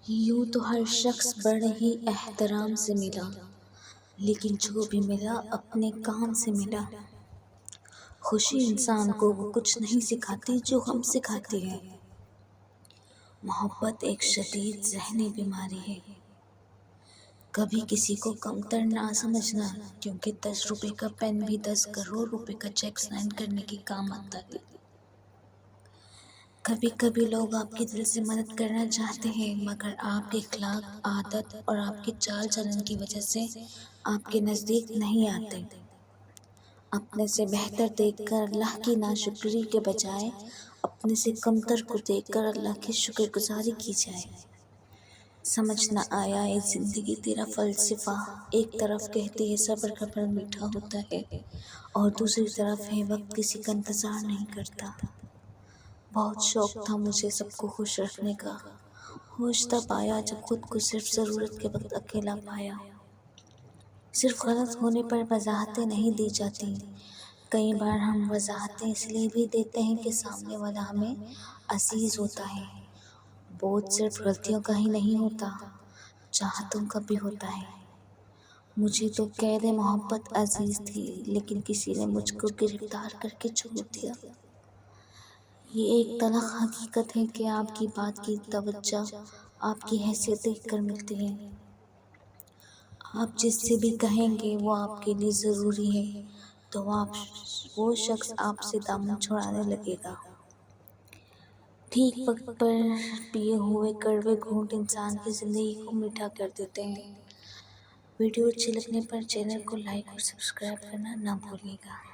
یوں تو ہر شخص بڑے ہی احترام سے ملا، لیکن جو بھی ملا اپنے کام سے ملا۔ خوشی انسان کو وہ کچھ نہیں سکھاتی جو ہم سکھاتی ہے۔ محبت ایک شدید ذہنی بیماری ہے۔ کبھی کسی کو کمتر نہ سمجھنا، کیونکہ 10 روپے کا پین بھی 10 کروڑ روپے کا چیک سائن کرنے کے کام آتا ہے۔ کبھی کبھی لوگ آپ کی دل سے مدد کرنا چاہتے ہیں، مگر آپ کے اخلاق، عادت اور آپ کے چال چلن کی وجہ سے آپ کے نزدیک نہیں آتے۔ اپنے سے بہتر دیکھ کر اللہ کی ناشکری کے بجائے اپنے سے کمتر کو دیکھ کر اللہ کی شکر گزاری کی جائے۔ سمجھ نہ آیا اے زندگی تیرا فلسفہ، ایک طرف کہتی ہے صبر کا پھل میٹھا ہوتا ہے، اور دوسری طرف ہے وقت کسی کا انتظار نہیں کرتا۔ بہت شوق تھا مجھے سب کو خوش رکھنے کا، ہوش تب آیا جب خود کو صرف ضرورت کے وقت اکیلا پایا۔ صرف غلط ہونے پر وضاحتیں نہیں دی جاتی، کئی بار ہم وضاحتیں اس لیے بھی دیتے ہیں کہ سامنے والا ہمیں عزیز ہوتا ہے۔ بوجھ صرف غلطیوں کا ہی نہیں ہوتا، چاہتوں کا بھی ہوتا ہے۔ مجھے تو قید محبت عزیز تھی، لیکن کسی نے مجھ کو گرفتار کر کے چھوڑ دیا۔ یہ ایک تلخ حقیقت ہے کہ آپ کی بات کی توجہ آپ کی حیثیت دیکھ کر ملتی ہے۔ آپ جس سے بھی کہیں گے وہ آپ کے لیے ضروری ہے، تو وہ شخص آپ سے دامن چھڑانے لگے گا۔ ٹھیک وقت پر پیے ہوئے کڑوے گھونٹ انسان کی زندگی کو میٹھا کر دیتے ہیں۔ ویڈیو اچھی لگنے پر چینل کو لائک اور سبسکرائب کرنا نہ بھولیے گا۔